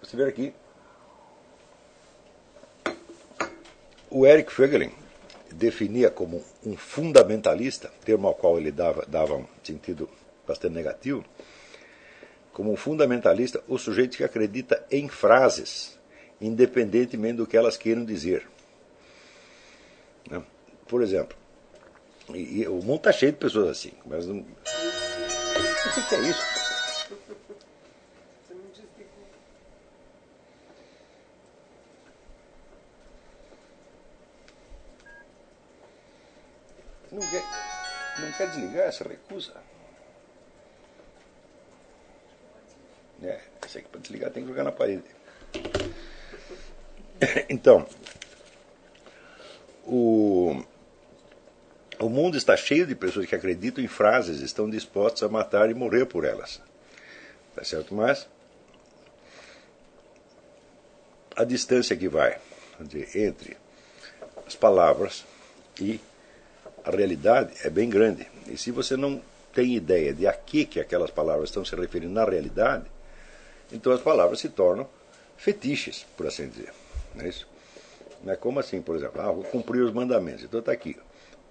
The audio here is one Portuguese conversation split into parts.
Você vê aqui, o Eric Voegelin definia como um fundamentalista, termo ao qual ele dava um sentido bastante negativo, como um fundamentalista o sujeito que acredita em frases, independentemente do que elas queiram dizer. Por exemplo, e o mundo está cheio de pessoas assim, mas não... O que é isso? Não quer desligar essa recusa? Esse aqui para desligar tem que jogar na parede. Então, o mundo está cheio de pessoas que acreditam em frases, estão dispostas a matar e morrer por elas. Tá certo? Mas a distância que vai entre as palavras e a realidade é bem grande. E se você não tem ideia de a que aquelas palavras estão se referindo na realidade, então as palavras se tornam fetiches, por assim dizer. Não é isso? Não é como assim, por exemplo, vou cumprir os mandamentos. Então está aqui,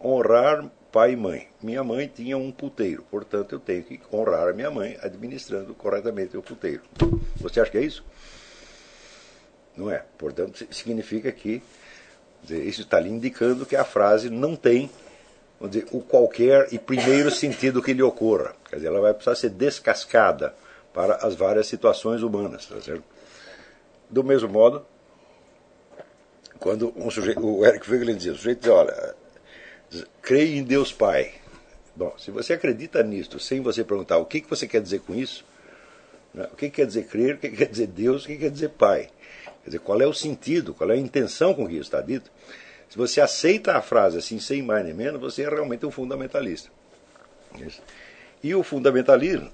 honrar pai e mãe. Minha mãe tinha um puteiro, portanto eu tenho que honrar a minha mãe administrando corretamente o puteiro. Você acha que é isso? Não é. Portanto, significa que isso está ali indicando que a frase não tem, vamos dizer, o qualquer e primeiro sentido que lhe ocorra. Quer dizer, ela vai precisar ser descascada para as várias situações humanas. Tá certo? Do mesmo modo, quando o Eric Voegelin dizia, o sujeito diz, olha, creio em Deus Pai. Bom, se você acredita nisto, sem você perguntar o que você quer dizer com isso, né? O que quer dizer crer, o que quer dizer Deus, o que quer dizer Pai. Quer dizer, qual é o sentido, qual é a intenção com que isso está dito. Se você aceita a frase assim, sem mais nem menos, você é realmente um fundamentalista. Isso. E o fundamentalismo,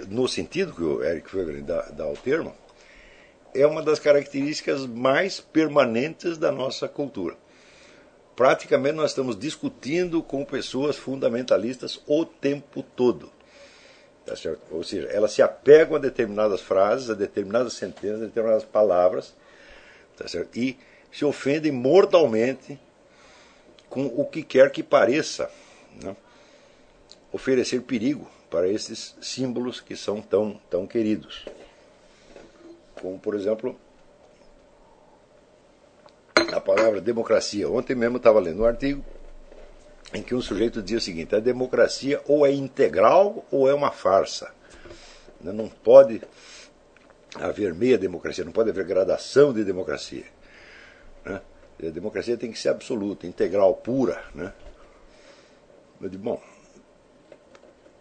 no sentido que o Eric Voegelin dá ao termo, é uma das características mais permanentes da nossa cultura. Praticamente nós estamos discutindo com pessoas fundamentalistas o tempo todo. Tá certo? Ou seja, elas se apegam a determinadas frases, a determinadas sentenças, a determinadas palavras, tá certo? E se ofendem mortalmente com o que quer que pareça, né, oferecer perigo para esses símbolos que são tão queridos. Como, por exemplo, a palavra democracia. Ontem mesmo eu estava lendo um artigo em que um sujeito dizia o seguinte: a democracia ou é integral ou é uma farsa. Não pode haver meia democracia, não pode haver gradação de democracia. A democracia tem que ser absoluta, integral, pura. Eu digo, bom,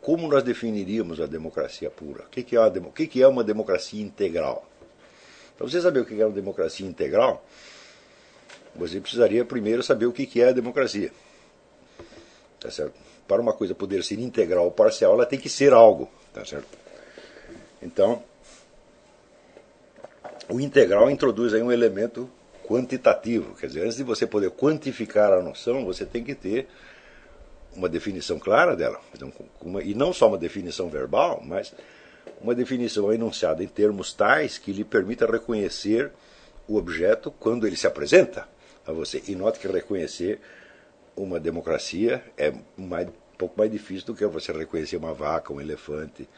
como nós definiríamos a democracia pura? O que é uma democracia integral? Para você saber o que é uma democracia integral, você precisaria primeiro saber o que é a democracia. Tá certo? Para uma coisa poder ser integral ou parcial, ela tem que ser algo. Tá certo? Então, o integral introduz aí um elemento quantitativo. Quer dizer, antes de você poder quantificar a noção, você tem que ter uma definição clara dela. Então, e não só uma definição verbal, mas uma definição enunciada em termos tais que lhe permita reconhecer o objeto quando ele se apresenta a você. E note que reconhecer uma democracia é um pouco mais difícil do que você reconhecer uma vaca, um elefante,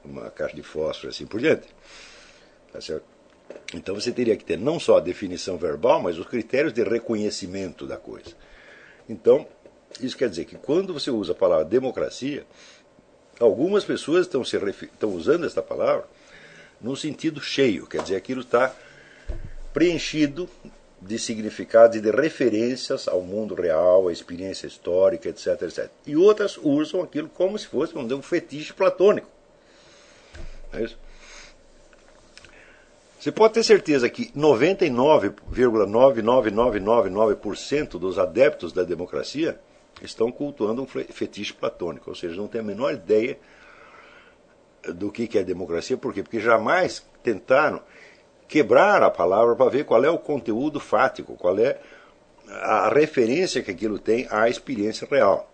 uma caixa de fósforo, assim por diante. Tá certo? Então você teria que ter não só a definição verbal, mas os critérios de reconhecimento da coisa. Então, isso quer dizer que quando você usa a palavra democracia, algumas pessoas estão usando esta palavra num sentido cheio, quer dizer, aquilo está preenchido de significados e de referências ao mundo real, à experiência histórica, etc, etc. E outras usam aquilo como se fosse, vamos dizer, um fetiche platônico. É isso? Você pode ter certeza que 99,99999% dos adeptos da democracia estão cultuando um fetiche platônico, ou seja, não tem a menor ideia do que é democracia. Por quê? Porque jamais tentaram quebrar a palavra para ver qual é o conteúdo fático, qual é a referência que aquilo tem à experiência real.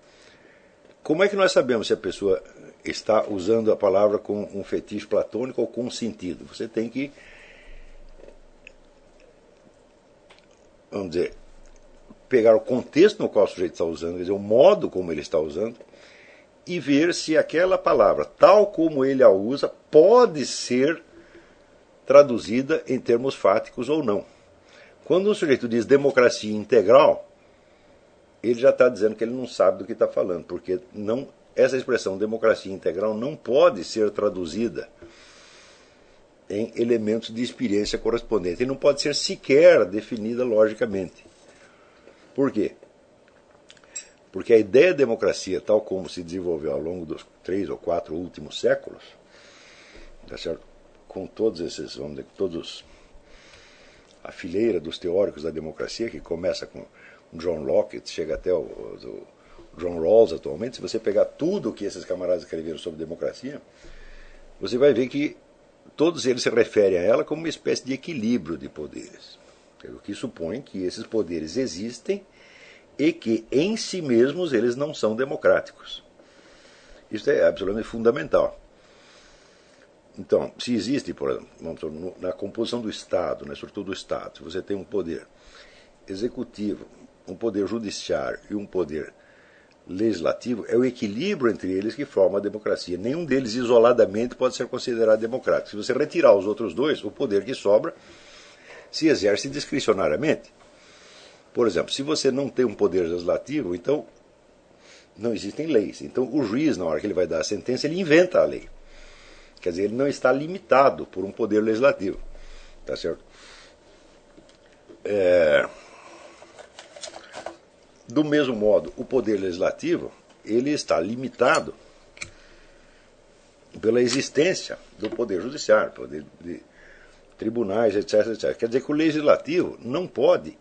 Como é que nós sabemos se a pessoa está usando a palavra com um fetiche platônico ou com um sentido? Você tem que vamos dizer, pegar o contexto no qual o sujeito está usando, quer dizer, o modo como ele está usando, e ver se aquela palavra, tal como ele a usa, pode ser traduzida em termos fáticos ou não. Quando o sujeito diz democracia integral, ele já está dizendo que ele não sabe do que está falando, porque não, essa expressão democracia integral não pode ser traduzida em elementos de experiência correspondente. E não pode ser sequer definida logicamente. Por quê? Porque a ideia de democracia, tal como se desenvolveu ao longo dos 3 ou 4 últimos séculos, tá certo? Com todos esses, vamos dizer, todos a fileira dos teóricos da democracia, que começa com John Locke, chega até o John Rawls atualmente, se você pegar tudo o que esses camaradas escreveram sobre democracia, você vai ver que todos eles se referem a ela como uma espécie de equilíbrio de poderes. O que supõe que esses poderes existem e que em si mesmos eles não são democráticos. Isso é absolutamente fundamental. Então, se existe, por exemplo, na composição do Estado, na estrutura do Estado, se você tem um poder executivo, um poder judiciário e um poder legislativo, é o equilíbrio entre eles que forma a democracia. Nenhum deles isoladamente pode ser considerado democrático. Se você retirar os outros dois, o poder que sobra se exerce discricionariamente. Por exemplo, se você não tem um poder legislativo, então não existem leis. Então o juiz, na hora que ele vai dar a sentença, ele inventa a lei. Quer dizer, ele não está limitado por um poder legislativo. Tá certo? Do mesmo modo, o poder legislativo, ele está limitado pela existência do poder judiciário, poder de tribunais, etc, etc. Quer dizer que o legislativo não pode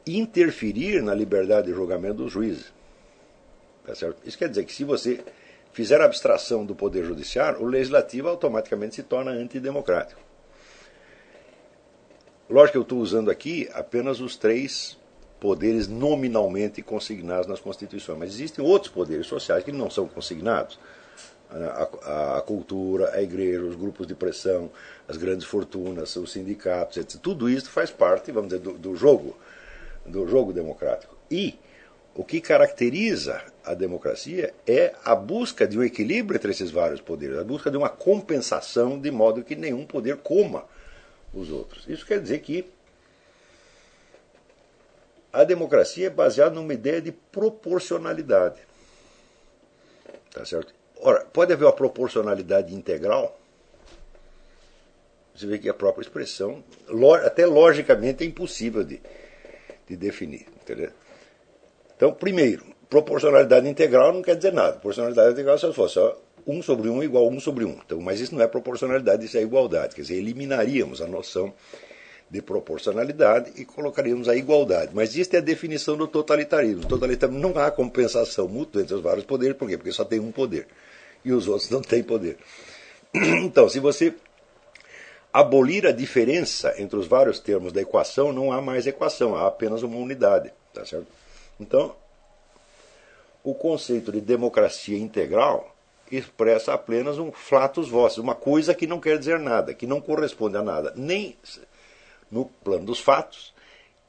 interferir na liberdade de julgamento dos juízes. Tá certo? Isso quer dizer que se você fizer abstração do poder judiciário, o legislativo automaticamente se torna antidemocrático. Lógico que eu estou usando aqui apenas os 3 poderes nominalmente consignados nas constituições, mas existem outros poderes sociais que não são consignados. A cultura, a igreja, os grupos de pressão, as grandes fortunas, os sindicatos, etc. Tudo isso faz parte, vamos dizer, do jogo democrático. E o que caracteriza a democracia é a busca de um equilíbrio entre esses vários poderes, a busca de uma compensação de modo que nenhum poder coma os outros. Isso quer dizer que a democracia é baseada numa ideia de proporcionalidade. Tá certo? Ora, pode haver uma proporcionalidade integral? Você vê que a própria expressão, até logicamente, é impossível de definir. Entendeu? Então, primeiro, proporcionalidade integral não quer dizer nada. Proporcionalidade integral se fosse 1 sobre 1 igual a 1 sobre 1. Então, mas isso não é proporcionalidade, isso é igualdade. Quer dizer, eliminaríamos a noção de proporcionalidade e colocaríamos a igualdade. Mas isso é a definição do totalitarismo. No totalitarismo não há compensação mútua entre os vários poderes. Por quê? Porque só tem um poder. E os outros não têm poder. Então, se você abolir a diferença entre os vários termos da equação, não há mais equação, há apenas uma unidade. Tá certo? Então, o conceito de democracia integral expressa apenas um flatus vocis, uma coisa que não quer dizer nada, que não corresponde a nada, nem no plano dos fatos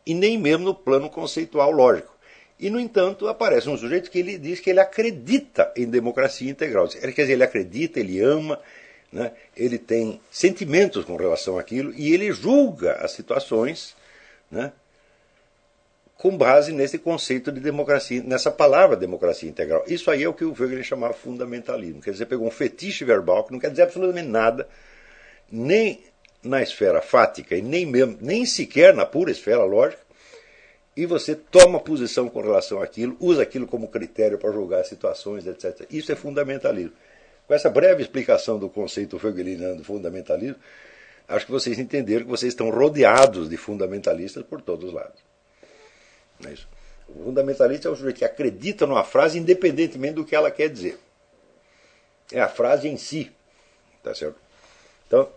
e nem mesmo no plano conceitual lógico. E, no entanto, aparece um sujeito que ele diz que ele acredita em democracia integral. Quer dizer, ele acredita, ele ama, né? Ele tem sentimentos com relação àquilo e ele julga as situações, né, com base nesse conceito de democracia, nessa palavra democracia integral. Isso aí é o que o Wegelin chamava fundamentalismo. Quer dizer, pegou um fetiche verbal que não quer dizer absolutamente nada, nem na esfera fática e nem sequer na pura esfera lógica, e você toma posição com relação àquilo, usa aquilo como critério para julgar situações, etc. Isso é fundamentalismo. Com essa breve explicação do conceito wegeliniano do fundamentalismo, acho que vocês entenderam que vocês estão rodeados de fundamentalistas por todos os lados. Não é isso? O fundamentalista é o sujeito que acredita numa frase independentemente do que ela quer dizer. É a frase em si. Tá certo? Então,